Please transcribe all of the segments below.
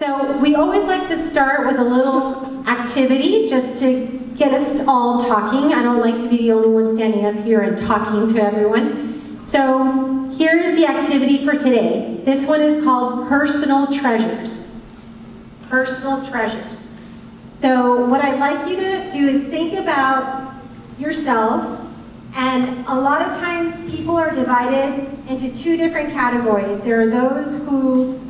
So we always like to start with a little activity just to get us all talking. I don't like to be the only one standing up here and talking to everyone. So here's the activity for today. This one is called Personal Treasures. Personal treasures. So what I'd like you to do is think about yourself, and a lot of times people are divided into two different categories. There are those who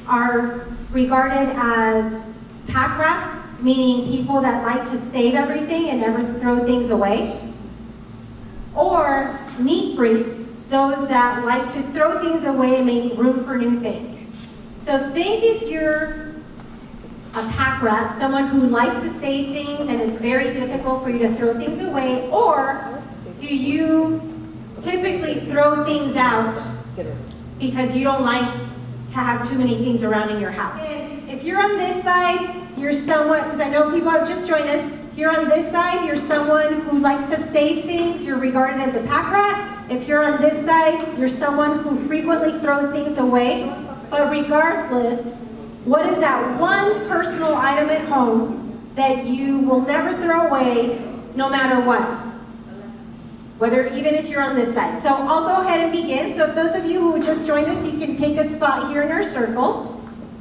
are regarded as pack rats, meaning people that like to save everything and never throw things away. Or neat freaks, those that like to throw things away and make room for new things. So think if you're a pack rat, someone who likes to save things and it's very difficult for you to throw things away, or do you typically throw things out because you don't like to have too many things around in your house? If you're on this side, you're someone, because I know people have just joined us, if you're on this side, you're someone who likes to save things, you're regarded as a pack rat. If you're on this side, you're someone who frequently throws things away. But regardless, what is that one personal item at home that you will never throw away no matter what? Whether, even if you're on this side. So I'll go ahead and begin. So if those of you who just joined us, you can take a spot here in our circle.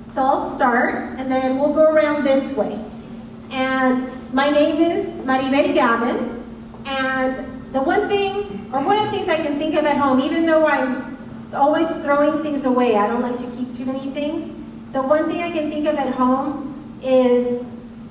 So I'll start, and then we'll go around this way. And my name is Maribel Gavin, and the one thing, or one of the things I can think of at home, even though I'm always throwing things away, I don't like to keep too many things, the one thing I can think of at home is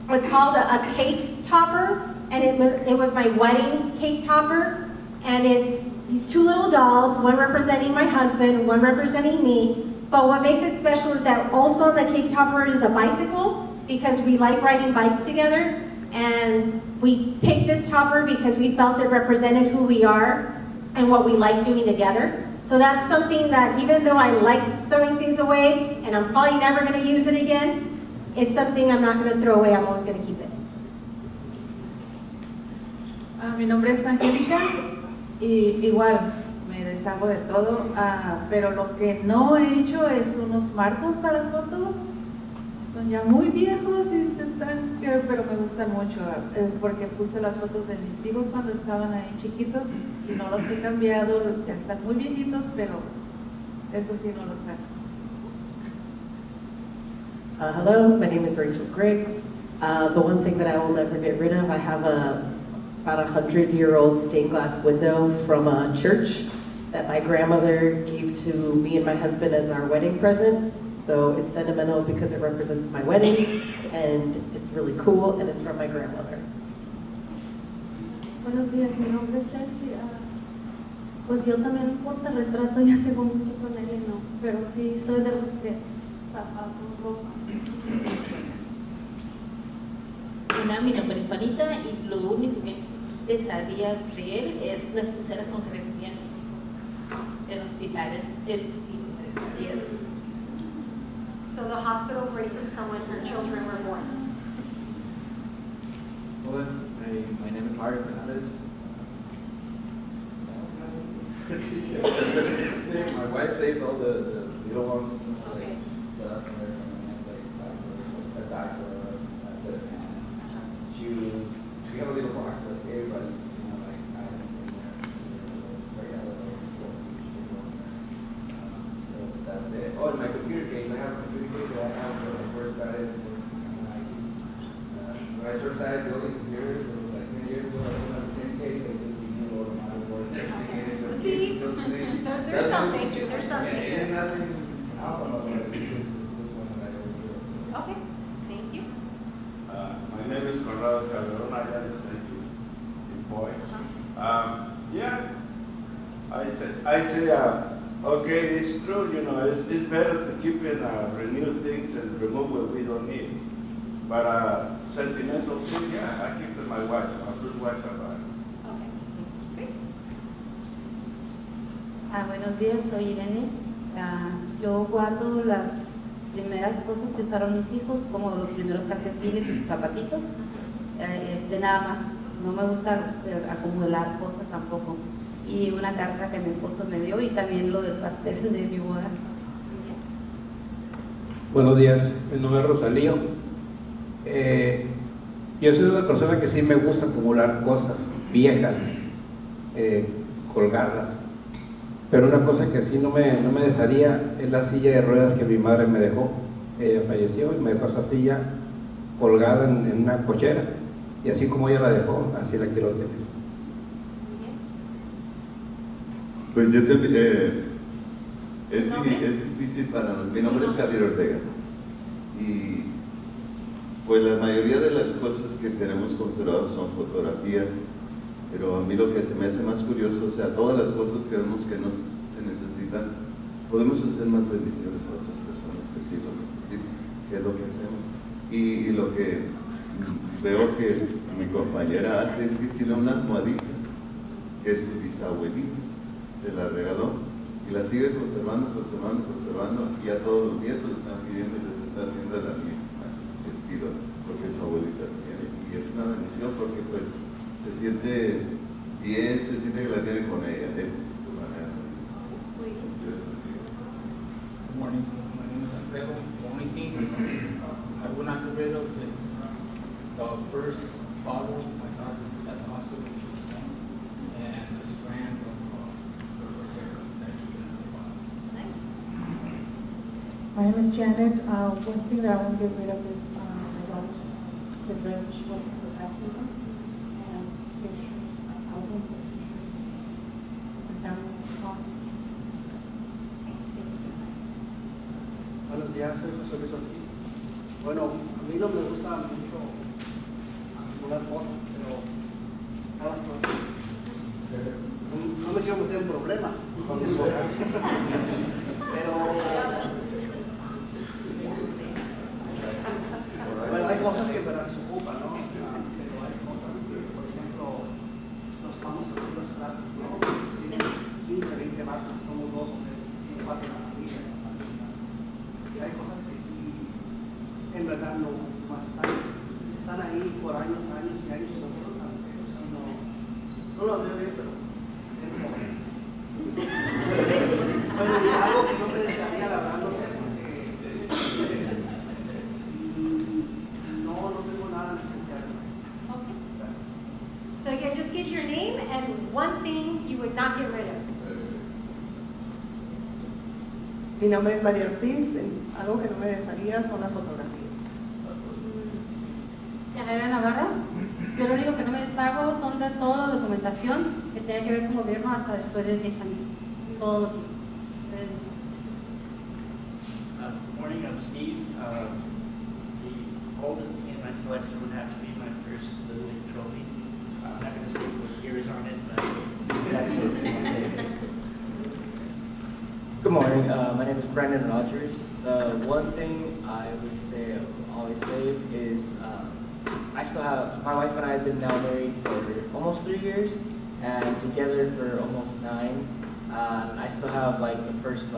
what's called a cake topper, and it was my wedding cake topper. And it's these two little dolls, one representing my husband, one representing me. But what makes it special is that also on the cake topper is a bicycle, because we like riding bikes together. And we picked this topper because we felt it represented who we are and what we like doing together. So that's something that, even though I like throwing things away, and I'm probably never going to use it again, it's something I'm not going to throw away, I'm always going to keep it. Mi nombre es Angélica. Y igual me deshago de todo, pero lo que no he hecho es unos marcos para fotos. Son ya muy viejos y se están, pero me gustan mucho, porque puse las fotos de mis hijos cuando estaban ahí chiquitos y no los he cambiado, ya están muy viejitos, pero eso sí no los saco. Hello, my name is Rachel Griggs. The one thing that I will never get rid of, I have about 100-year-old stained glass window from a church that my grandmother gave to me and my husband as our wedding present. So it's sentimental because it represents my wedding, and it's really cool, and it's from my grandmother. Buenos días, mi nombre es Ceci. Pues yo también un portarretrato, ya tengo mucho con él y no, pero sí soy de los que zapatos, ropa. Hola, mi nombre es Juanita y lo único que sabía de él es las pulseras con que recibían los hijos en hospitales de sus hijos. So the hospital bracelets from when her children were born. Hola, my name is Mario Fernandez. My wife saves all the little ones, like stuff, like a diaper, a set of pants, shoes. We have a little box with everybody's, like items in there. So that's it. Oh, and my computer case. I have a computer case that I have when I first started. When I first started building computers, it was like 10 years ago. I didn't have the same case. I just renewed all the models. See, there's something. There's something. Yeah, there's nothing else on the web. This one that I overdo. Okay, thank you. My name is Conrado Calderon. I got to say you, boy. Yeah, I say, okay, it's true. It's better to keep in renew things and remove what we don't need. But sentimental things, yeah, I keep in my wife, my first wife I bought. Okay, great. Buenos días, soy Irene. Yo guardo las primeras cosas que usaron mis hijos, como los primeros calcetines y sus zapatitos. Nada más, no me gusta acumular cosas tampoco. Y una carta que mi esposo me dio y también lo del pastel de mi boda. Buenos días, mi nombre es Rosalío. Yo soy una persona que sí me gusta acumular cosas viejas, colgadas. Pero una cosa que sí no me desharía es la silla de ruedas que mi madre me dejó. Ella falleció y me dejó esa silla colgada en una cochera. Y así como ella la dejó, así la quiero tener. Pues yo también, es difícil para mí. Mi nombre es Javier Ortega. Y pues la mayoría de las cosas que tenemos conservadas son fotografías, pero a mí lo que se me hace más curioso, o sea, todas las cosas que vemos que no se necesitan, podemos hacer más bendiciones a otras personas que sí lo necesitan, que es lo que hacemos. Y lo que veo que mi compañera hace es que tiene una almohadita, que es su bisabuelita, se la regaló, y la sigue conservando, y ya todos los nietos le están pidiendo y les está haciendo la misma estilo, porque su abuelita tiene, y es una bendición porque pues se siente bien, se siente que la tiene con ella, esa es su manera. Good morning, my name is Alfredo. The only thing I will not get rid of is the first bottle my daughter was at the hospital when she was born, and the strand of her hair that she put in the bottle. My name is Janet. One thing that I won't get rid of is my daughter's the dress that she went for baptism, and pictures, albums of pictures. The family car. Buenos días, soy José Luis Ortiz. Bueno, a mí no me gusta mucho acumular cosas, pero a las cosas. No me quiero meter en problemas con mi esposa. Pero bueno, hay cosas que me las ocupan, ¿no? Pero hay cosas que, por ejemplo, los famosos los vasos, ¿no? Tienen 15, 20 vasos, somos 2 o 3, 4 en la familia. Y hay cosas que sí, en verdad no más están ahí por años y años, y nosotros no lo veo bien, pero es como bueno, y algo que no me desearía, la verdad, no sé, porque no tengo nada especial. Okay. So again, just give your name and one thing you would not get rid of. Mi nombre es María Ortiz. Algo que no me desharía son las fotografías. Javier Navarro. Yo lo único que no me deshago son de toda la documentación que tenga que ver con gobierno hasta después de 10 años. Todo lo que... Good morning, I'm Steve. The oldest thing in my collection would have to be my first Little League trophy. I'm not going to say what year is on it, but that's it. Good morning, my name is Brendan Rogers. The one thing I would say I always save is I still have, my wife and I have been now married for almost 3 years and together for almost 9. I still have like the first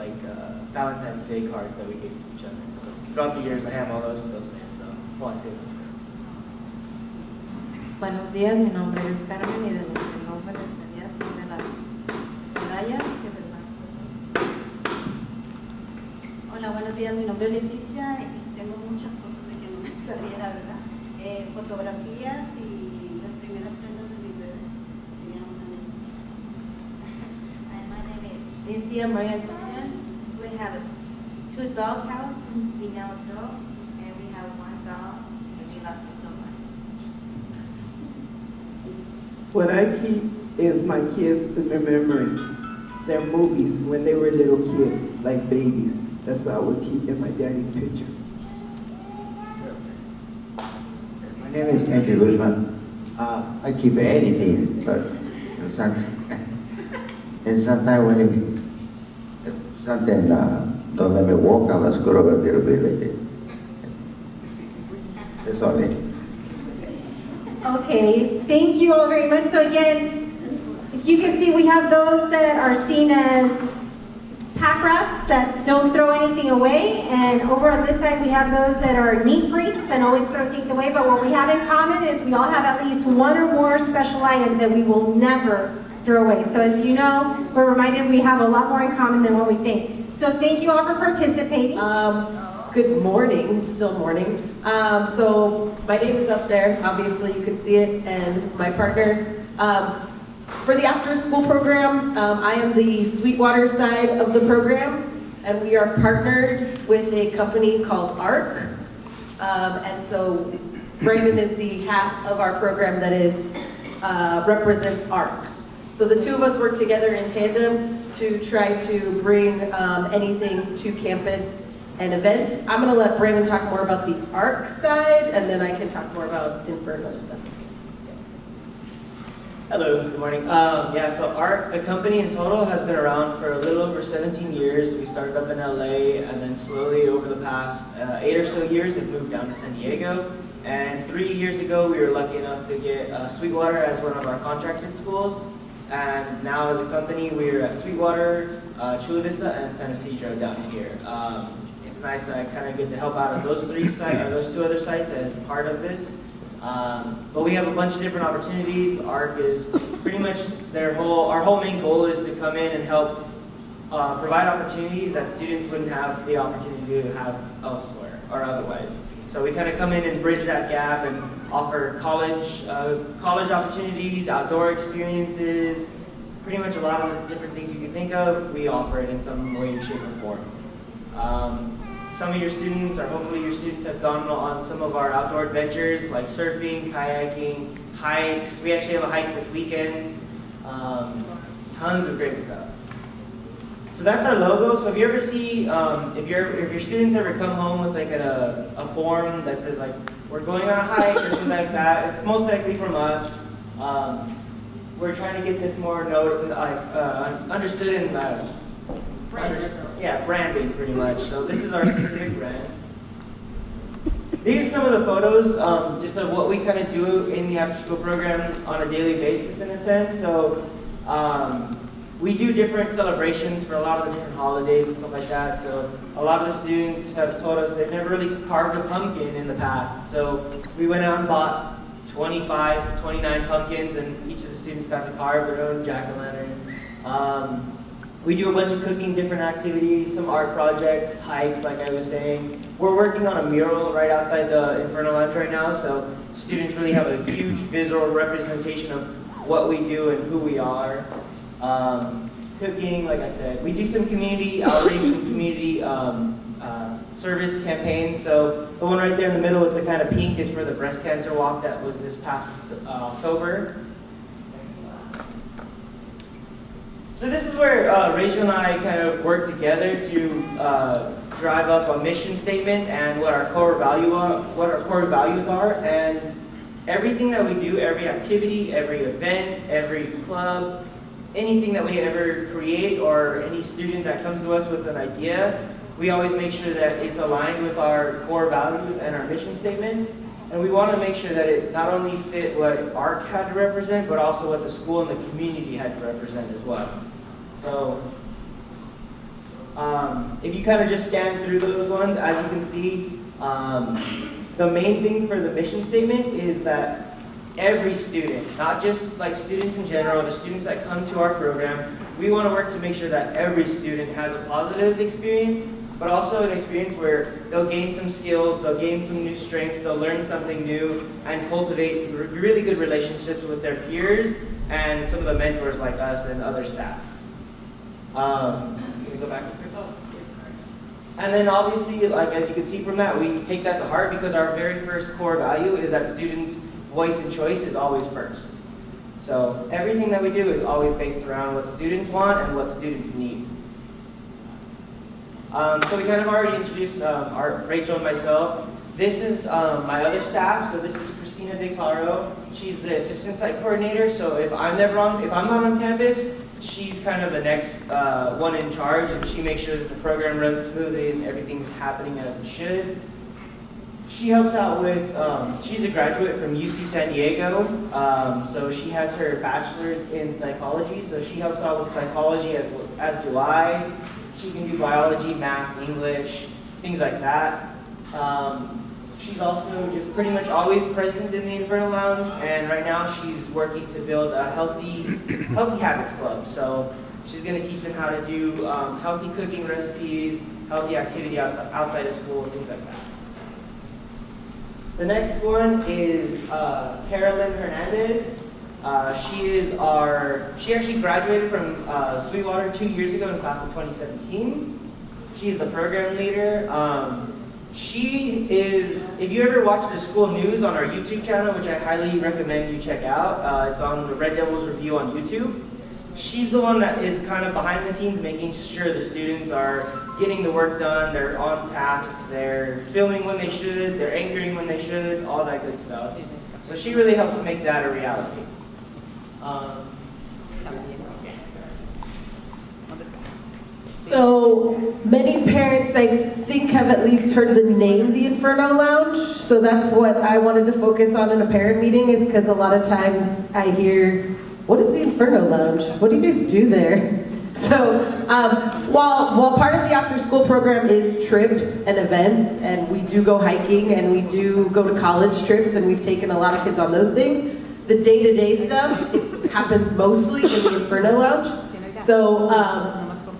Valentine's Day cards that we gave to each other. So throughout the years I have all those still saved, so I want to save them. Buenos días, mi nombre es Carmen y de lo que no me gustaría de las medallas que verdad. Hola, buenos días, mi nombre es Leticia y tengo muchas cosas de que no me salía, la verdad. Fotografías y las primeras prendas de mi bebé. My name is Cynthia Maria Guzman. We have 2 dog houses, we know a dog, and we have 1 dog, and we love it so much. What I keep is my kids remembering their movies when they were little kids, like babies. That's what I would keep in my daddy's picture. My name is Andrew Guzman. I keep anything, but sometimes when something don't let me walk, I must go over a little bit like that. That's all it. Okay, thank you all very much. So again, if you can see, we have those that are seen as pack rats that don't throw anything away, and over on this side we have those that are neat freaks and always throw things away, but what we have in common is we all have at least 1 or more special items that we will never throw away. So as you know, we're reminded we have a lot more in common than what we think. So thank you all for participating. Good morning, still morning. So my name is up there, obviously you can see it, and this is my partner. For the after school program, I am the Sweetwater side of the program, and we are partnered with a company called ARC. And so Brandon is the half of our program that is represents ARC. So the two of us work together in tandem to try to bring anything to campus and events. I'm gonna let Brandon talk more about the ARC side, and then I can talk more about Inferno and stuff. Hello, good morning. So ARC, the company in total, has been around for a little over 17 years. We started up in LA, and then slowly over the past 8 or so years have moved down to San Diego. And 3 years ago, we were lucky enough to get Sweetwater as one of our contracted schools. And now as a company, we're at Sweetwater, Chula Vista, and San Isidro down here. It's nice that I kind of get to help out on those those two other sites as part of this. But we have a bunch of different opportunities. ARC is pretty much our whole main goal is to come in and help provide opportunities that students wouldn't have the opportunity to have elsewhere or otherwise. So we kind of come in and bridge that gap and offer college opportunities, outdoor experiences, pretty much a lot of the different things you can think of, we offer it in some way, shape, or form. Some of your students, or hopefully your students, have gone on some of our outdoor adventures like surfing, kayaking, hikes. We actually have a hike this weekend. Tons of great stuff. So that's our logo. So if you ever see, if your students ever come home with like a form that says like, we're going on a hike or something like that, it's most likely from us. We're trying to get this more understood and branding pretty much. So this is our specific brand. These are some of the photos just of what we kind of do in the after school program on a daily basis in a sense. So we do different celebrations for a lot of the different holidays and stuff like that. So a lot of the students have told us they've never really carved a pumpkin in the past. So we went out and bought 25, 29 pumpkins, and each of the students got to carve their own jack-o'-lantern. We do a bunch of cooking, different activities, some art projects, hikes, like I was saying. We're working on a mural right outside the Inferno Lounge right now, so students really have a huge visual representation of what we do and who we are. Cooking, like I said. We do some community outreach and community service campaigns. So the one right there in the middle with the kind of pink is for the breast cancer walk that was this past October. So this is where Rachel and I kind of work together to drive up a mission statement and what our core values are. And everything that we do, every activity, every event, every club, anything that we ever create, or any student that comes to us with an idea, we always make sure that it's aligned with our core values and our mission statement. And we want to make sure that it not only fit what ARC had to represent, but also what the school and the community had to represent as well. So if you kind of just scan through those ones, as you can see, the main thing for the mission statement is that every student, not just like students in general, the students that come to our program, we want to work to make sure that every student has a positive experience, but also an experience where they'll gain some skills, they'll gain some new strengths, they'll learn something new, and cultivate really good relationships with their peers and some of the mentors like us and other staff. Can we go back? And then obviously, like as you can see from that, we take that to heart because our very first core value is that students' voice and choice is always first. So everything that we do is always based around what students want and what students need. So we kind of already introduced Rachel and myself. This is my other staff. So this is Christina De Claro. She's the assistant site coordinator. So if I'm not on campus, she's kind of the next one in charge, and she makes sure that the program runs smoothly and everything's happening as it should. She helps out with, she's a graduate from UC San Diego, so she has her bachelor's in psychology, so she helps out with psychology as do I. She can do biology, math, English, things like that. She's also just pretty much always present in the Inferno Lounge, and right now she's working to build a healthy habits club. So She's going to teach them how to do healthy cooking recipes, healthy activity outside of school, things like that. The next one is Carolyn Hernandez. She actually graduated from Sweetwater 2 years ago in class of 2017. She's the program leader. She is, if you ever watch the school news on our YouTube channel, which I highly recommend you check out, it's on the Red Devils Review on YouTube. She's the one that is kind of behind the scenes making sure the students are getting the work done, they're on task, they're filming when they should, they're anchoring when they should, all that good stuff. So she really helps make that a reality. So many parents, I think, have at least heard the name the Inferno Lounge. So that's what I wanted to focus on in a parent meeting, is because a lot of times I hear, what is the Inferno Lounge? What do you guys do there? So while part of the after-school program is trips and events, and we do go hiking and we do go to college trips, and we've taken a lot of kids on those things, the day-to-day stuff, it happens mostly in the Inferno Lounge. So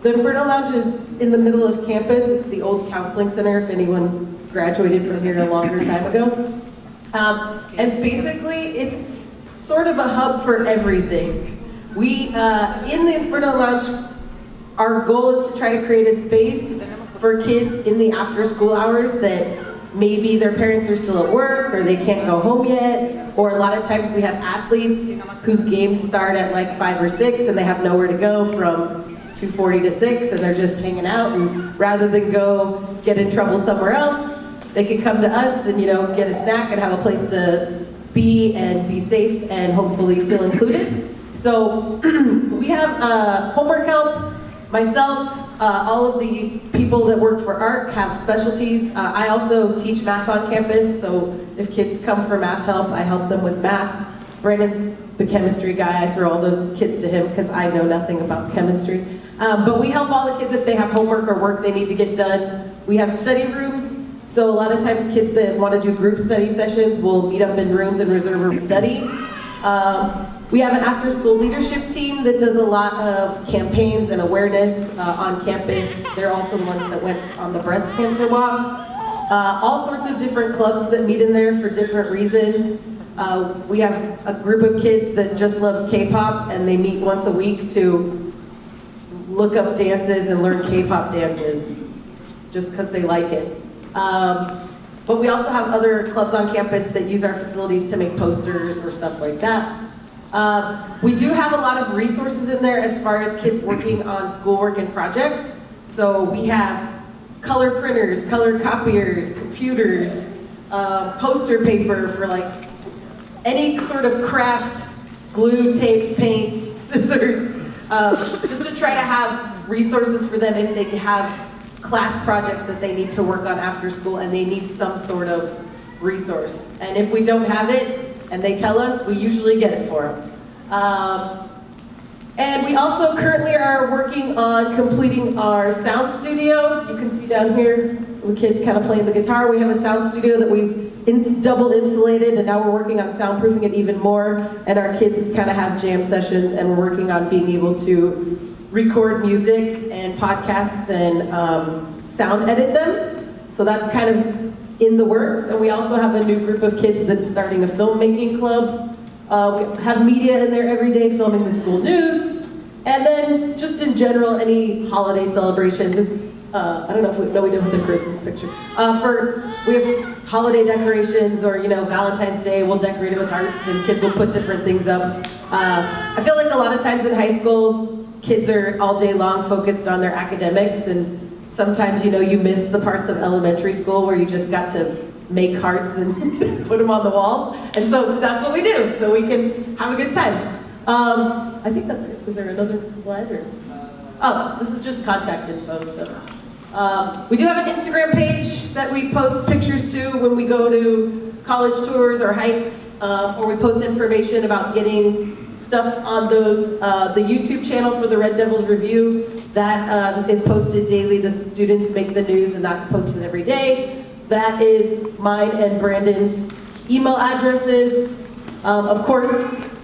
the Inferno Lounge is in the middle of campus. It's the old counseling center, if anyone graduated from here a longer time ago. And basically, it's sort of a hub for everything. We, in the Inferno Lounge, our goal is to try to create a space for kids in the after-school hours that maybe their parents are still at work or they can't go home yet, or a lot of times we have athletes whose games start at like 5 or 6 and they have nowhere to go from 2:40 to 6 and they're just hanging out, and rather than go get in trouble somewhere else, they can come to us and get a snack and have a place to be and be safe and hopefully feel included. So we have homework help. Myself, all of the people that work for ARC have specialties. I also teach math on campus, so if kids come for math help, I help them with math. Brandon's the chemistry guy. I throw all those kids to him because I know nothing about chemistry. But we help all the kids if they have homework or work they need to get done. We have study rooms, so a lot of times kids that want to do group study sessions will meet up in rooms and reserve a study. We have an after-school leadership team that does a lot of campaigns and awareness on campus. They're also the ones that went on the breast cancer walk. All sorts of different clubs that meet in there for different reasons. We have a group of kids that just loves K-pop, and they meet once a week to look up dances and learn K-pop dances just because they like it. But we also have other clubs on campus that use our facilities to make posters or stuff like that. We do have a lot of resources in there as far as kids working on schoolwork and projects. So we have color printers, color copiers, computers, poster paper for like any sort of craft, glue, tape, paint, scissors, just to try to have resources for them if they have class projects that they need to work on after school and they need some sort of resource. And if we don't have it and they tell us, we usually get it for them. And we also currently are working on completing our sound studio. You can see down here the kid kind of playing the guitar. We have a sound studio that we've double insulated, and now we're working on soundproofing it even more. And our kids kind of have jam sessions, and we're working on being able to record music and podcasts and sound edit them. So that's kind of in the works. And we also have a new group of kids that's starting a filmmaking club. We have media in there every day filming the school news. And then just in general, any holiday celebrations. It's, I don't know if we don't have the Christmas picture. We have holiday decorations, or Valentine's Day, we'll decorate it with hearts and kids will put different things up. I feel like a lot of times in high school, kids are all day long focused on their academics, and sometimes you miss the parts of elementary school where you just got to make hearts and put them on the walls. And so that's what we do, so we can have a good time. I think that's it. Was there another slide? Or? Oh, this is just contact info. So. We do have an Instagram page that we post pictures to when we go to college tours or hikes, or we post information about getting stuff on those. The YouTube channel for the Red Devils Review, that is posted daily. The students make the news, and that's posted every day. That is mine and Brandon's email addresses. Of course,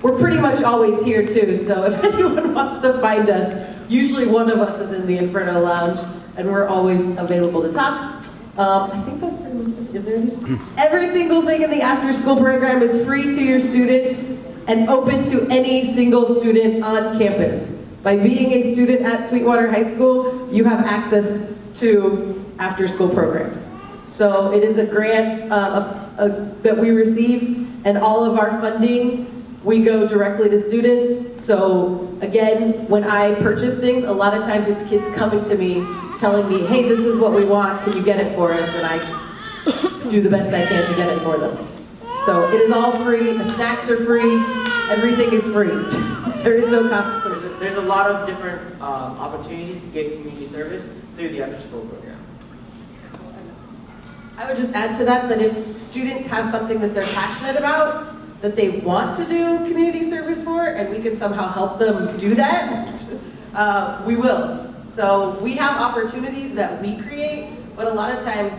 we're pretty much always here too, so if anyone wants to find us, usually one of us is in the Inferno Lounge, and we're always available to talk. I think that's pretty much it. Is there anything? Every single thing in the after-school program is free to your students and open to any single student on campus. By being a student at Sweetwater High School, you have access to after-school programs. So it is a grant that we receive, and all of our funding, we go directly to students. So again, when I purchase things, a lot of times it's kids coming to me, telling me, hey, this is what we want, can you get it for us? And I do the best I can to get it for them. So it is all free, the snacks are free, everything is free. There is no cost associated. There's a lot of different opportunities to get community service through the after-school program. I would just add to that if students have something that they're passionate about, that they want to do community service for, and we can somehow help them do that, we will. So we have opportunities that we create, but a lot of times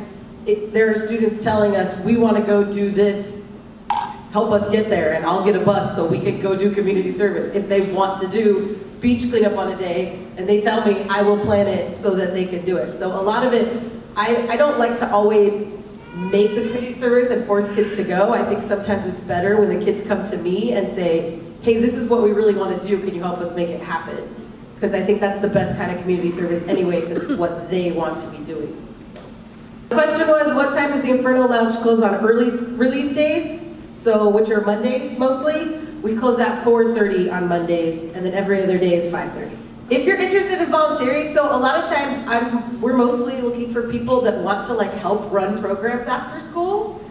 there are students telling us, we want to go do this, help us get there, and I'll get a bus so we can go do community service. If they want to do beach cleanup on a day, and they tell me, I will plan it so that they can do it. So a lot of it, I don't like to always make the community service and force kids to go. I think sometimes it's better when the kids come to me and say, hey, this is what we really want to do, can you help us make it happen? Because I think that's the best kind of community service anyway, because it's what they want to be doing. So. The question was, what time does the Inferno Lounge close on early release days? So, which are Mondays mostly. We close at 4:30 on Mondays, and then every other day is 5:30. If you're interested in volunteering, so a lot of times we're mostly looking for people that want to help run programs after school.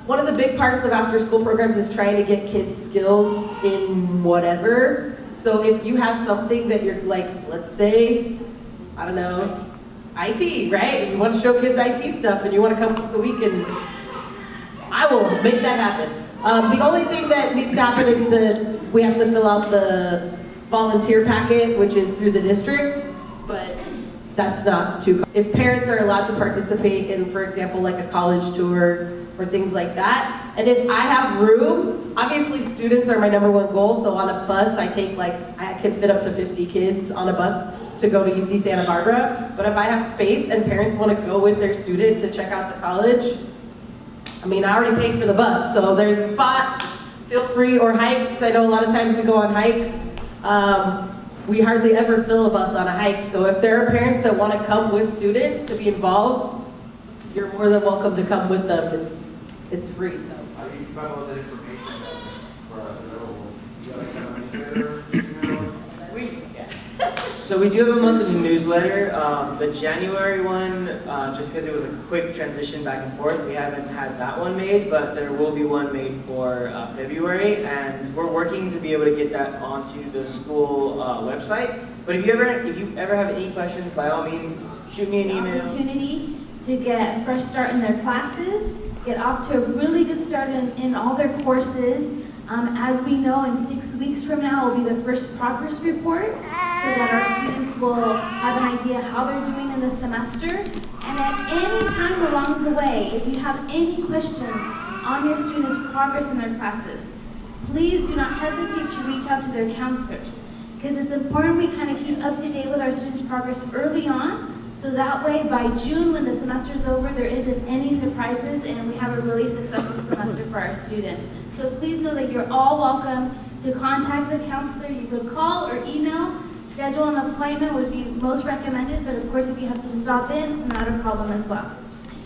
One of the big parts of after school programs is trying to get kids skills in whatever. So if you have something that you're let's say, I don't know, IT, right? You want to show kids IT stuff and you want to come once a week, and I will make that happen. The only thing that needs to happen is that we have to fill out the volunteer packet, which is through the district, but that's not too. If parents are allowed to participate in, for example, a college tour or things like that, and if I have room, obviously students are my #1 goal, so on a bus I take I can fit up to 50 kids on a bus to go to UC Santa Barbara, but if I have space and parents want to go with their student to check out the college, I already paid for the bus, so there's a spot, feel free, or hikes. I know a lot of times we go on hikes. We hardly ever fill a bus on a hike, so if there are parents that want to come with students to be involved, you're more than welcome to come with them. It's free, so. How do you find all that information for us? You got kind of newsletter? So we do have a monthly newsletter. The January one, just because it was a quick transition back and forth, we haven't had that one made, but there will be one made for February, and we're working to be able to get that onto the school website. But if you ever have any questions, by all means, shoot me an email. Opportunity to get a fresh start in their classes, get off to a really good start in all their courses. As we know, in 6 weeks from now will be the first progress report, so that our students will have an idea how they're doing in the semester. And at any time along the way, if you have any questions on your students' progress in their classes, please do not hesitate to reach out to their counselors, because it's important we kind of keep up to date with our students' progress early on, so that way by June, when the semester's over, there isn't any surprises and we have a really successful semester for our students. So please know that you're all welcome to contact the counselor. You could call or email. Schedule an appointment would be most recommended, but of course if you have to stop in, not a problem as well.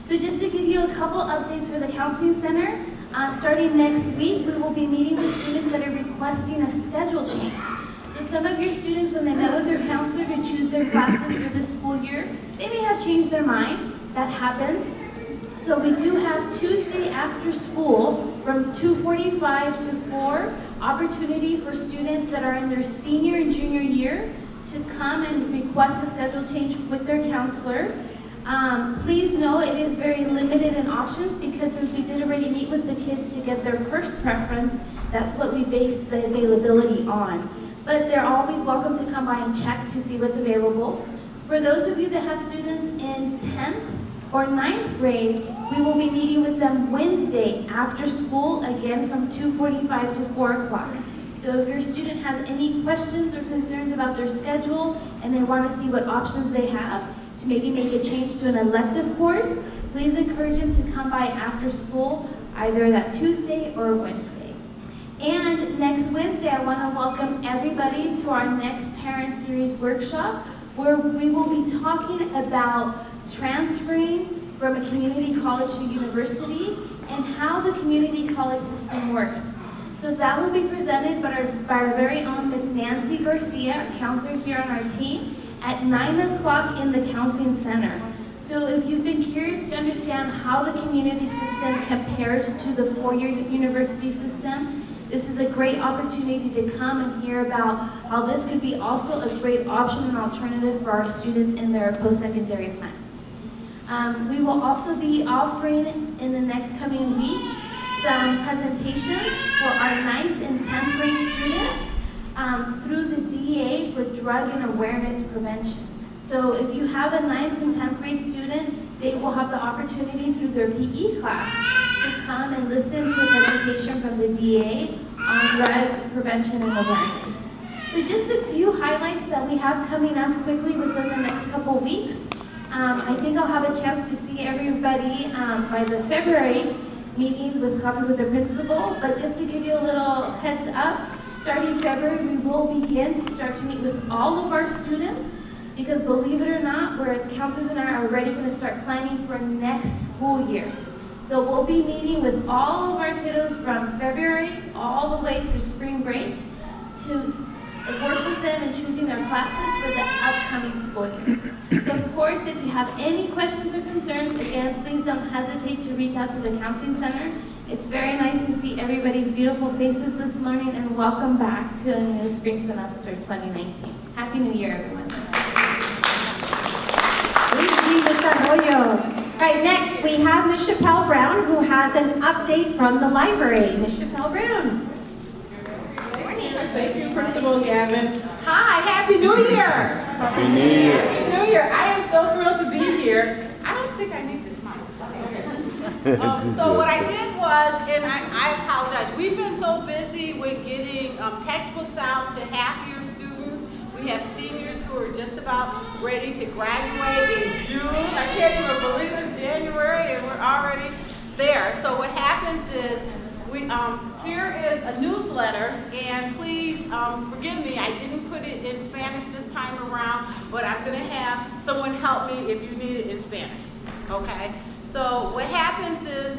So just to give you a couple updates for the Counseling Center, starting next week, we will be meeting with students that are requesting a schedule change. So some of your students, when they met with their counselor to choose their classes for this school year, they may have changed their mind. That happens. So we do have Tuesday after school from 2:45 to 4, opportunity for students that are in their senior and junior year to come and request a schedule change with their counselor. Please know it is very limited in options, because since we did already meet with the kids to get their first preference, that's what we base the availability on. But they're always welcome to come by and check to see what's available. For those of you that have students in 10th or 9th grade, we will be meeting with them Wednesday after school, again from 2:45 to 4 o'clock. So if your student has any questions or concerns about their schedule and they want to see what options they have to maybe make a change to an elective course, please encourage them to come by after school, either that Tuesday or Wednesday. And next Wednesday, I want to welcome everybody to our next Parent Series workshop, where we will be talking about transferring from a community college to university and how the community college system works. So that will be presented by our very own Miss Nancy Garcia, a counselor here on our team, at 9 o'clock in the Counseling Center. So if you've been curious to understand how the community system compares to the four-year university system, this is a great opportunity to come and hear about how this could be also a great option and alternative for our students in their post-secondary plans. We will also be offering in the next coming week some presentations for our 9th and 10th grade students through the DEA for drug and awareness prevention. So if you have a 9th and 10th grade student, they will have the opportunity through their PE class to come and listen to a presentation from the DEA on drug prevention and awareness. So just a few highlights that we have coming up quickly within the next couple weeks. I think I'll have a chance to see everybody by the February meeting with Coffee with the Principal, but just to give you a little heads up, starting February, we will begin to start to meet with all of our students, because believe it or not, counselors and I are already going to start planning for next school year. So we'll be meeting with all of our kiddos from February all the way through spring break to work with them in choosing their classes for the upcoming school year. So of course, if you have any questions or concerns, again, please don't hesitate to reach out to the Counseling Center. It's very nice to see everybody's beautiful faces this morning, and welcome back to a new spring semester 2019. Happy New Year, everyone. Thank you, Ms. Arroyo. All right, next we have Ms. Chappelle Brown, who has an update from the library. Ms. Chappelle Brown. Thank you, Principal Gavin. Hi, Happy New Year! Happy New Year. Happy New Year. I am so thrilled to be here. I don't think I need this mic. Okay. So what I did was, and I apologize, we've been so busy with getting textbooks out to half-year students. We have seniors who are just about ready to graduate in June. I can't even believe it's January and we're already there. So what happens is, here is a newsletter, and please forgive me, I didn't put it in Spanish this time around, but I'm going to have someone help me if you need it in Spanish, okay? So what happens is,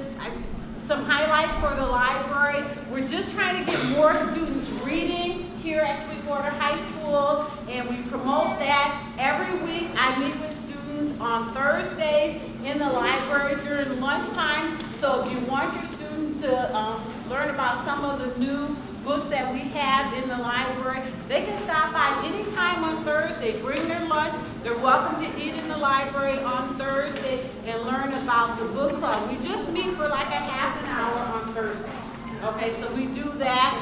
some highlights for the library. We're just trying to get more students reading here at Sweetwater High School, and we promote that. Every week I meet with students on Thursdays in the library during lunchtime. So if you want your students to learn about some of the new books that we have in the library, they can stop by anytime on Thursday, bring their lunch. They're welcome to eat in the library on Thursday and learn about the book club. We just meet for like a half an hour on Thursday. Okay, so we do that.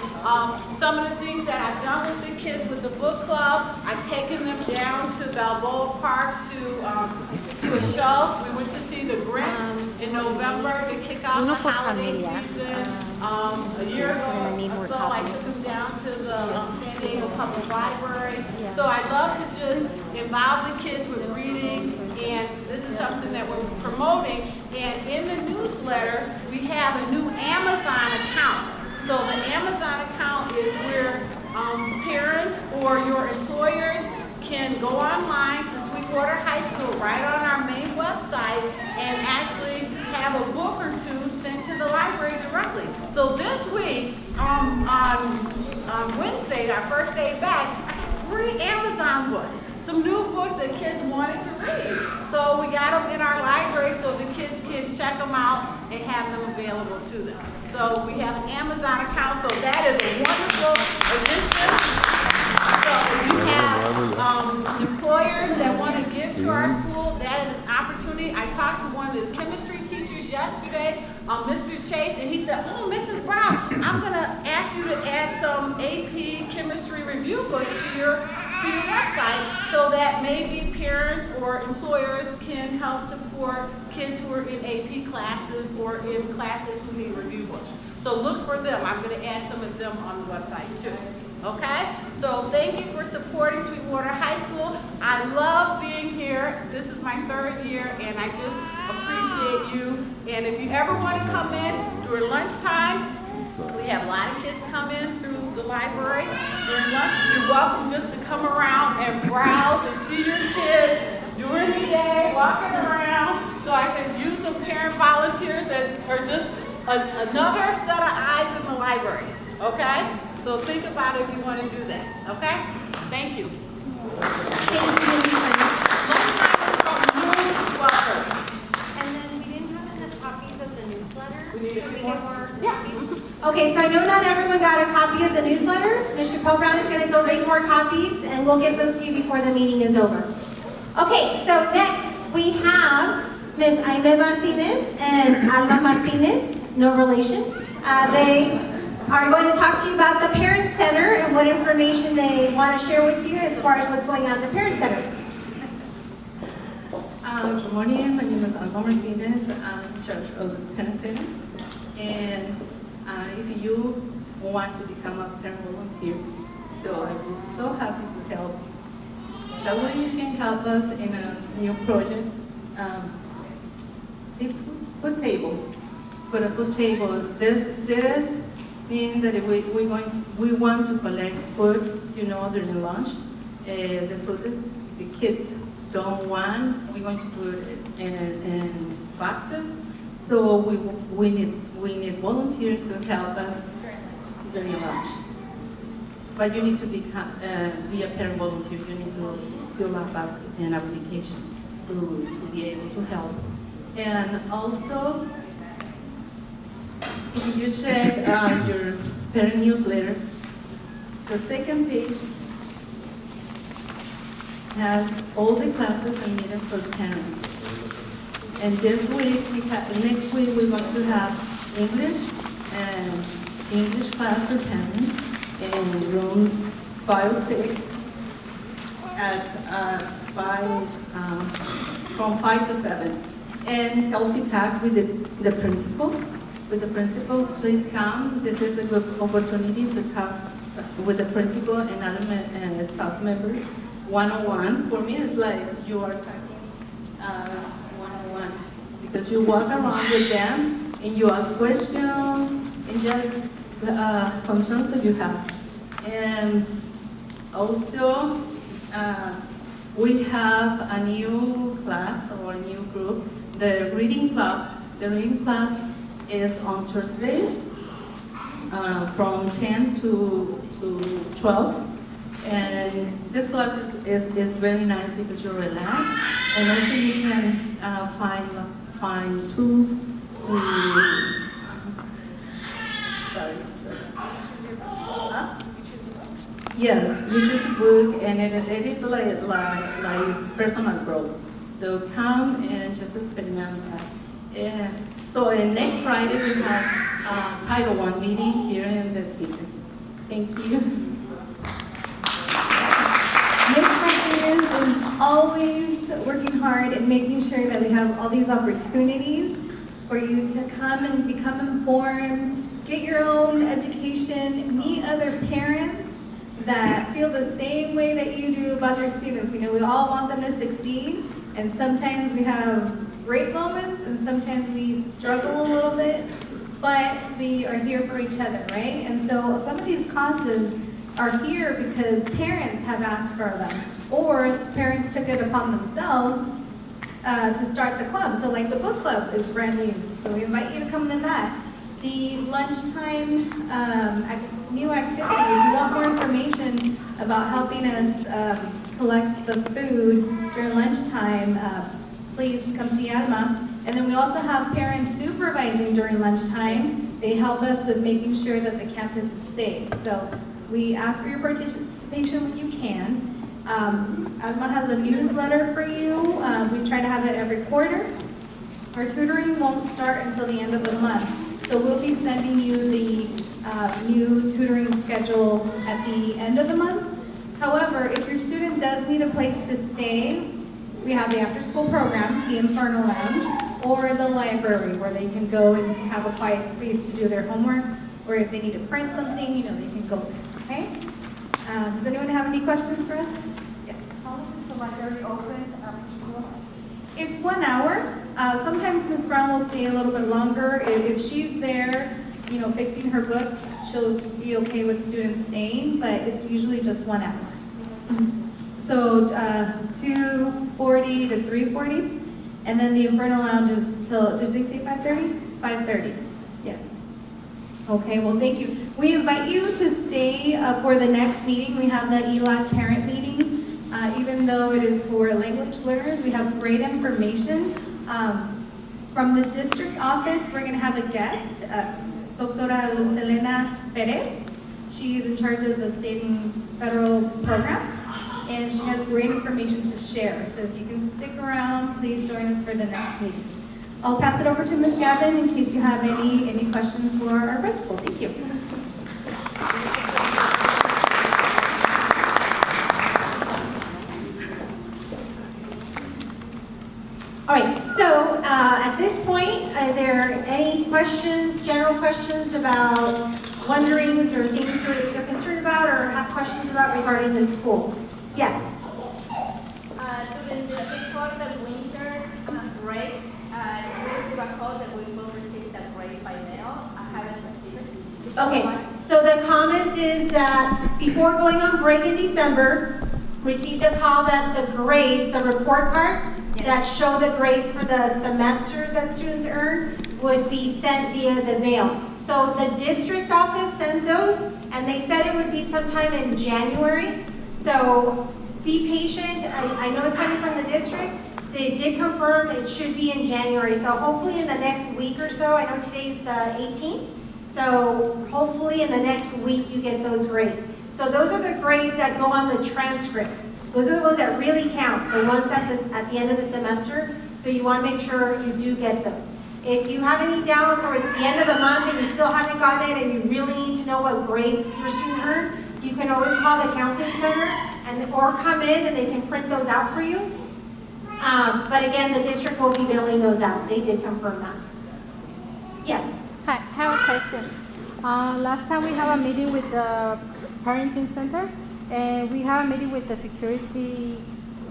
Some of the things that I've done with the kids with the book club, I've taken them down to Balboa Park to a show. We went to see The Grinch in November to kick off the holiday season. A year ago or so, I took them down to the San Diego Public Library. So I love to just involve the kids with reading, and this is something that we're promoting. And in the newsletter, we have a new Amazon account. So the Amazon account is where parents or your employers can go online to Sweetwater High School right on our main website and actually have a book or two sent to the library directly. So this week, on Wednesday, our first day back, I got 3 Amazon books. Some new books that kids wanted to read. So we got them in our library so the kids can check them out and have them available to them. So we have an Amazon account, so that is a wonderful addition. So if you have employers that want to give to our school, that is an opportunity. I talked to one of the chemistry teachers yesterday, Mr. Chase, and he said, oh, Mrs. Brown, I'm going to ask you to add some AP chemistry review books to your website so that maybe parents or employers can help support kids who are in AP classes or in classes who need review books. So look for them. I'm going to add some of them on the website too. Okay? So thank you for supporting Sweetwater High School. I love being here. This is my 3rd year, and I just appreciate you. And if you ever want to come in during lunchtime, we have a lot of kids come in through the library during lunch. You're welcome just to come around and browse and see your kids during the day, walking around, so I can use some parent volunteers that are just another set of eyes in the library, okay? So think about it if you want to do that, okay? Thank you. Thank you. Lunchtime is from noon to 12:30. And then we didn't have enough copies of the newsletter. We need Can we more? get more Yeah. copies? Okay, so I know not everyone got a copy of the newsletter. Ms. Chappelle Brown is going to go make more copies, and we'll get those to you before the meeting is over. Okay, so next we have Ms. Aime Martinez and Alma Martinez, no relation. They are going to talk to you about the Parent Center and what information they want to share with you as far as what's going on at the Parent Center. Good morning, my name is Alma Martinez. I'm in charge of the Parent Center. And if you want to become a parent volunteer, so I'm so happy to help. That way you can help us in a new project. The food table. For the food table, this means that we want to collect food, during lunch. The food that the kids don't want, we're going to put it in boxes. So we need volunteers to help us during lunch. But you need to be a parent volunteer. You need to fill out an application to be able to help. And also, if you check your parent newsletter, the second page has all the classes are needed for parents. And this week, next week, we're going to have English and English class for parents in room 506 at 5, from 5 to 7. And healthy talk with the principal. With the principal, please come. This is a good opportunity to talk with the principal and other staff members. One-on-one. For me, it's like you are talking one-on-one. Because you walk around with them and you ask questions and just concerns that you have. And also, we have a new class or a new group, the reading club. The reading club is on Thursdays from 10 to 12. And this class is very nice because you're relaxed, and also you can find tools to, Yes, you choose a book, and it is like personal growth. So come and just experiment that. And so next Friday we have Title I meeting here in the kitchen. Thank you. Ms. Martinez is always working hard and making sure that we have all these opportunities for you to come and become informed, get your own education, meet other parents that feel the same way that you do about their students. We all want them to succeed, and sometimes we have great moments and sometimes we struggle a little bit, but we are here for each other, right? And so some of these classes are here because parents have asked for them, or parents took it upon themselves to start the club. So like the book club is brand new, so we invite you to come to that. The lunchtime new activity, if you want more information about helping us collect the food during lunchtime, please come see Alma. And then we also have parents supervising during lunchtime. They help us with making sure that the campus is safe. So we ask for your participation when you can. Alma has a newsletter for you. We try to have it every quarter. Our tutoring won't start until the end of the month. So we'll be sending you the new tutoring schedule at the end of the month. However, if your student does need a place to stay, we have the after-school program, the Inferno Lounge, or the library where they can go and have a quiet space to do their homework, or if they need to print something, they can go there, okay? Does anyone have any questions for us? Yes. How long is the library open after school? It's 1 hour. Sometimes Ms. Brown will stay a little bit longer. If she's there, fixing her books, she'll be okay with students staying, but it's usually just 1 hour. So 2:40 to 3:40, and then the Inferno Lounge is till, did they say 5:30? 5:30, yes. Okay, well, thank you. We invite you to stay for the next meeting. We have the ELAC parent meeting. Even though it is for language learners, we have great information. From the district office, we're going to have a guest, Doctora Lucelena Perez. She is in charge of the state and federal programs, and she has great information to share. So if you can stick around, please join us for the next meeting. I'll pass it over to Ms. Gavin in case you have any questions for our principal. Thank you. All right, so at this point, are there any questions, general questions about wonderings or things you're concerned about or have questions about regarding the school? Yes? Before the winter break, we receive a call that we will receive the grades by mail. I haven't received it. Okay, so the comment is that before going on break in December, received a call that the grades, the report card, that show the grades for the semester that students earn would be sent via the mail. So the district office sends those, and they said it would be sometime in January. So be patient. I know it's coming from the district. They did confirm it should be in January. So hopefully in the next week or so, I know today's the 18th. So hopefully in the next week you get those grades. So those are the grades that go on the transcripts. Those are the ones that really count, the ones at the end of the semester. So you want to make sure you do get those. If you have any doubts or it's the end of the month and you still haven't gotten it and you really need to know what grades your student earned, you can always call the counseling center or come in and they can print those out for you. But again, the district will be mailing those out. They did confirm that. Yes? Hi, I have a question. Last time we had a meeting with the parenting center, and we have a meeting with the security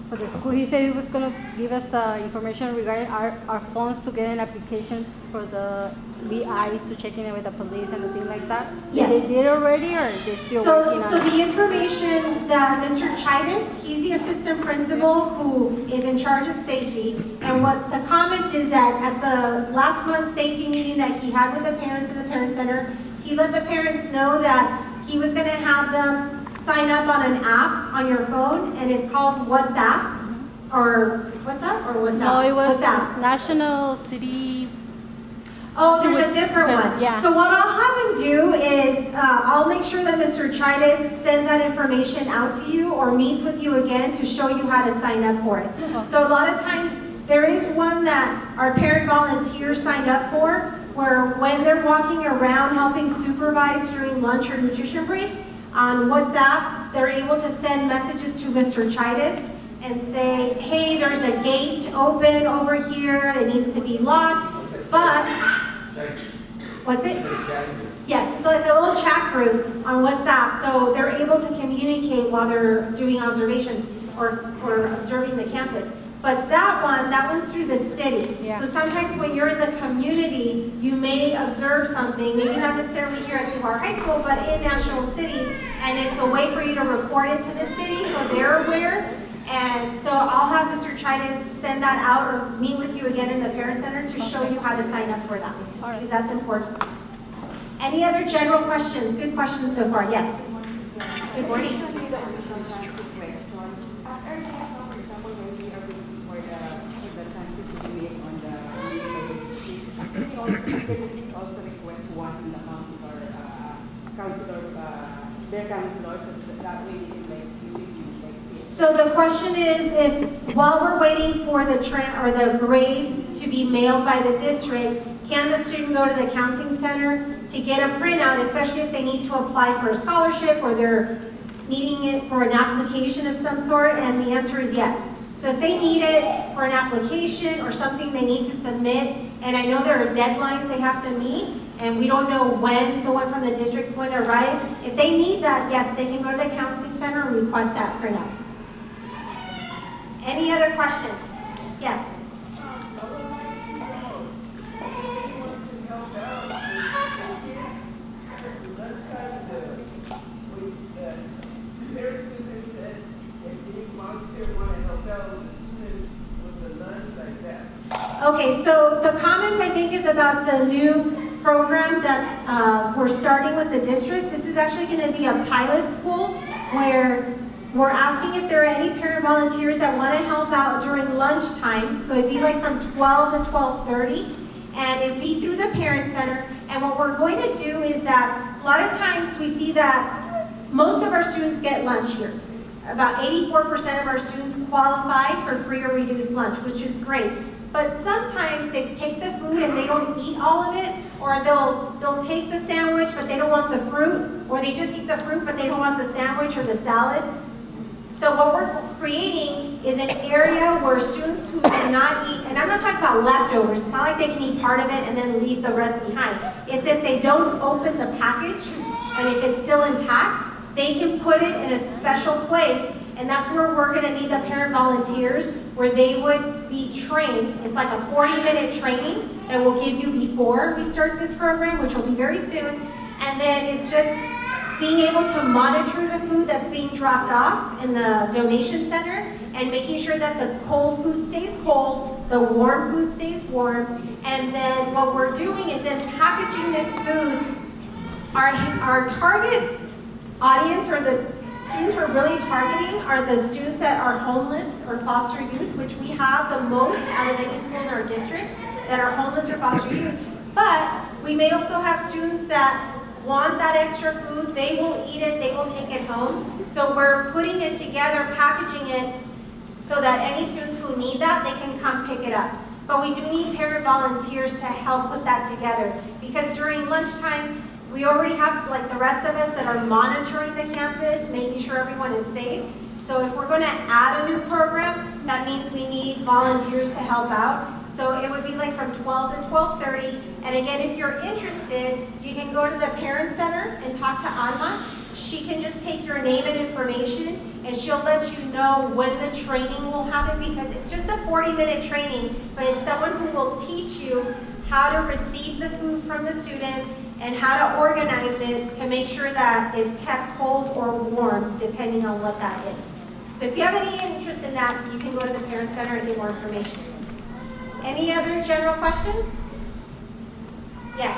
for the school. He said he was going to give us information regarding our phones to get in applications for the VIs to check in with the police and things like that. Yes. They did already, or they still working on it? So the information that Mr. Chidas, he's the assistant principal who is in charge of safety. And what the comment is that at the last month's safety meeting that he had with the parents in the parent center, he let the parents know that he was going to have them sign up on an app on your phone, and it's called WhatsApp, or WhatsApp, or WhatsApp? No, it was WhatsApp. National City. Oh, there's a different one. Yeah. So what I'll have him do is, I'll make sure that Mr. Chidas sends that information out to you or meets with you again to show you how to sign up for it. So a lot of times, there is one that our parent volunteers signed up for, where when they're walking around helping supervise during lunch or nutrition break, on WhatsApp, they're able to send messages to Mr. Chidas and say, hey, there's a gate open over here, it needs to be locked, but, what's it? Yes, it's like a little chat group on WhatsApp, so they're able to communicate while they're doing observations or observing the campus. But that one's through the city. Yeah. So sometimes when you're in the community, you may observe something, maybe not necessarily here at Sweetwater High School, but in National City, and it's a way for you to report it to the city so they're aware. And so I'll have Mr. Chidas send that out or meet with you again in the parent center to show you how to sign up for that, because that's important. Any other general questions? Good questions so far. Yes. Good morning. Also request one in the month for counselor, their counselors, so that way they can So the question is, if while we're waiting for the grades to be mailed by the district, can the student go to the counseling center to get a printout, especially if they need to apply for a scholarship or they're needing it for an application of some sort? And the answer is yes. So if they need it for an application or something they need to submit, and I know there are deadlines they have to meet, and we don't know when the one from the district's going to arrive, if they need that, yes, they can go to the counseling center and request that printout. Any other questions? Yes. Okay, so the comment I think is about the new program that we're starting with the district. This is actually going to be a pilot school where we're asking if there are any parent volunteers that want to help out during lunchtime. So it'd be like from 12 to 12:30, and it'd be through the parent center. And what we're going to do is that a lot of times we see that most of our students get lunch here. About 84% of our students qualify for free or reduced lunch, which is great. But sometimes they take the food and they don't eat all of it, or they'll take the sandwich but they don't want the fruit, or they just eat the fruit but they don't want the sandwich or the salad. So what we're creating is an area where students who do not eat, and I'm not talking about leftovers, it's not like they can eat part of it and then leave the rest behind. It's if they don't open the package and if it's still intact, they can put it in a special place, and that's where we're going to need the parent volunteers, where they would be trained. It's like a 40-minute training that we'll give you before we start this program, which will be very soon, and then it's just being able to monitor the food that's being dropped off in the donation center and making sure that the cold food stays cold, the warm food stays warm, and then what we're doing is in packaging this food, our target audience, or the students we're really targeting, are the students that are homeless or foster youth, which we have the most out of any school in our district that are homeless or foster youth. But we may also have students that want that extra food, they will eat it, they will take it home. So we're putting it together, packaging it, so that any students who need that, they can come pick it up. But we do need parent volunteers to help put that together, because during lunchtime, we already have, like the rest of us, that are monitoring the campus, making sure everyone is safe. So if we're going to add a new program, that means we need volunteers to help out. So it would be like from 12 to 12:30. And again, if you're interested, you can go to the parent center and talk to Alma. She can just take your name and information, and she'll let you know when the training will happen, because it's just a 40-minute training, but it's someone who will teach you how to receive the food from the students and how to organize it to make sure that it's kept cold or warm, depending on what that is. So if you have any interest in that, you can go to the Parent Center and get more information. Any other general questions? Yes.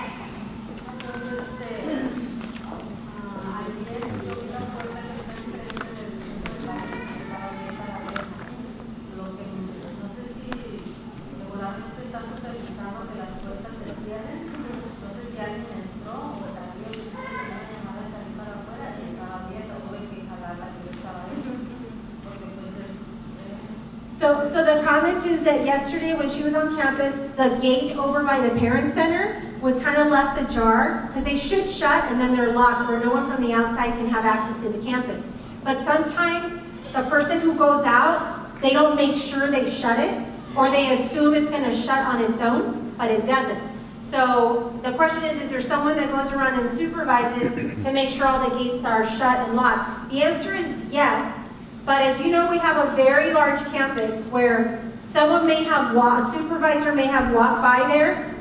So the comment is that yesterday when she was on campus, the gate over by the Parent Center was kind of left ajar, because they should shut and then they're locked where no one from the outside can have access to the campus. But sometimes the person who goes out, they don't make sure they shut it, or they assume it's going to shut on its own, but it doesn't. So the question is there someone that goes around and supervises to make sure all the gates are shut and locked? The answer is yes. But as you know, we have a very large campus where someone may have a supervisor may have walked by there,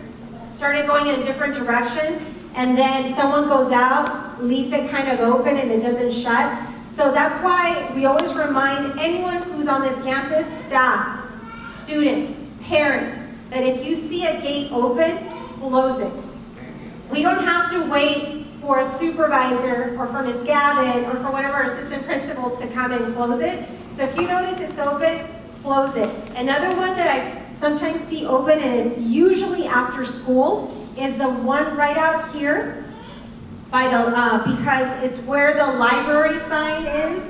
started going in a different direction, and then someone goes out, leaves it kind of open, and it doesn't shut. So that's why we always remind anyone who's on this campus, staff, students, parents, that if you see a gate open, close it. We don't have to wait for a supervisor or for Ms. Gavin or for one of our assistant principals to come and close it. So if you notice it's open, close it. Another one that I sometimes see open, and it's usually after school, is the one right out here by the because it's where the library sign is,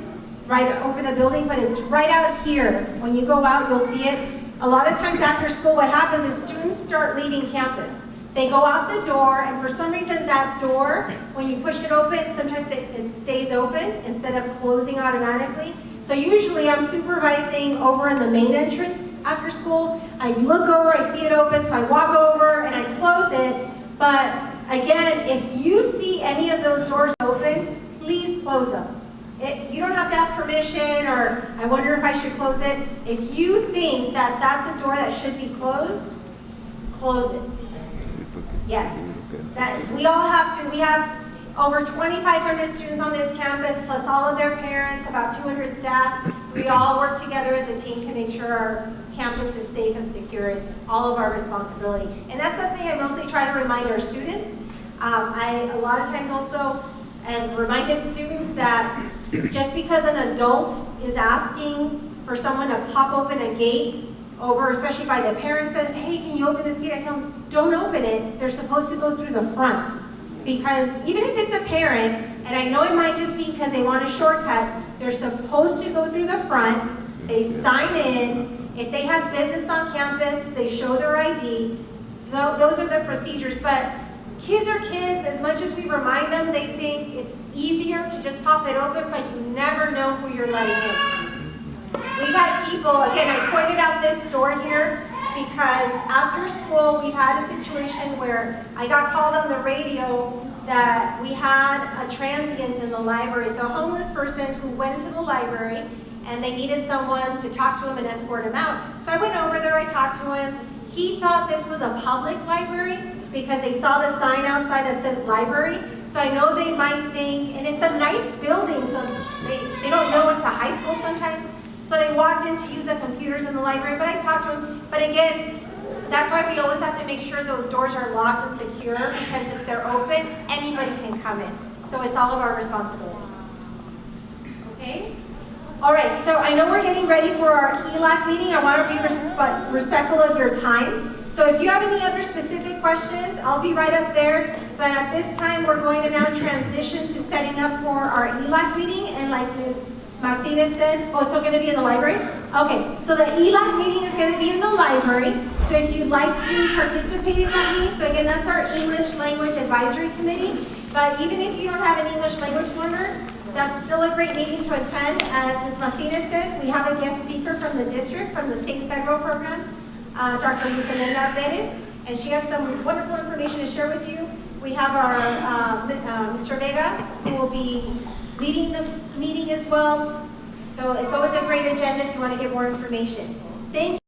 right over the building, but it's right out here. When you go out, you'll see it. A lot of times after school, what happens is students start leaving campus. They go out the door, and for some reason that door, when you push it open, sometimes it stays open instead of closing automatically. So usually I'm supervising over in the main entrance after school. I look over, I see it open, so I walk over and I close it. But again, if you see any of those doors open, please close them. You don't have to ask permission or I wonder if I should close it. If you think that that's a door that should be closed, close it. Yes. That we have over 2,500 students on this campus, plus all of their parents, about 200 staff. We all work together as a team to make sure our campus is safe and secure. It's all of our responsibility. And that's something I mostly try to remind our students. I, a lot of times also, have reminded students that just because an adult is asking for someone to pop open a gate over, especially by the parents says, hey, can you open this gate? I tell them, don't open it. They're supposed to go through the front. Because even if it's a parent, and I know it might just be because they want a shortcut, they're supposed to go through the front, they sign in, if they have business on campus, they show their ID. Those are the procedures, but kids are kids. As much as we remind them, they think it's easier to just pop it open, but you never know who you're letting in. We've had people, again, I pointed out this store here, because after school, we've had a situation where I got called on the radio that we had a transient in the library, so a homeless person who went to the library and they needed someone to talk to him and escort him out. So I went over there, I talked to him. He thought this was a public library because they saw the sign outside that says library. So I know they might think, and it's a nice building, so they don't know it's a high school sometimes. So they walked in to use the computers in the library, but I talked to him. But again, that's why we always have to make sure those doors are locked and secure, because if they're open, anybody can come in. So it's all of our responsibility. Okay? All right, so I know we're getting ready for our ELAC meeting. I want to be respectful of your time. So if you have any other specific questions, I'll be right up there. But at this time, we're going to now transition to setting up for our ELAC meeting. And like Ms. Martinez said, oh, it's still going to be in the library? Okay, so the ELAC meeting is going to be in the library. So if you'd like to participate in that meeting, so again, that's our English Language Advisory Committee. But even if you don't have an English language learner, that's still a great meeting to attend. As Ms. Martinez said, we have a guest speaker from the district, from the state and federal programs, Dr. Lucinda Perez, and she has some wonderful information to share with you. We have our Mr. Vega, who will be leading the meeting as well. So it's always a great agenda if you want to get more information. Thank you.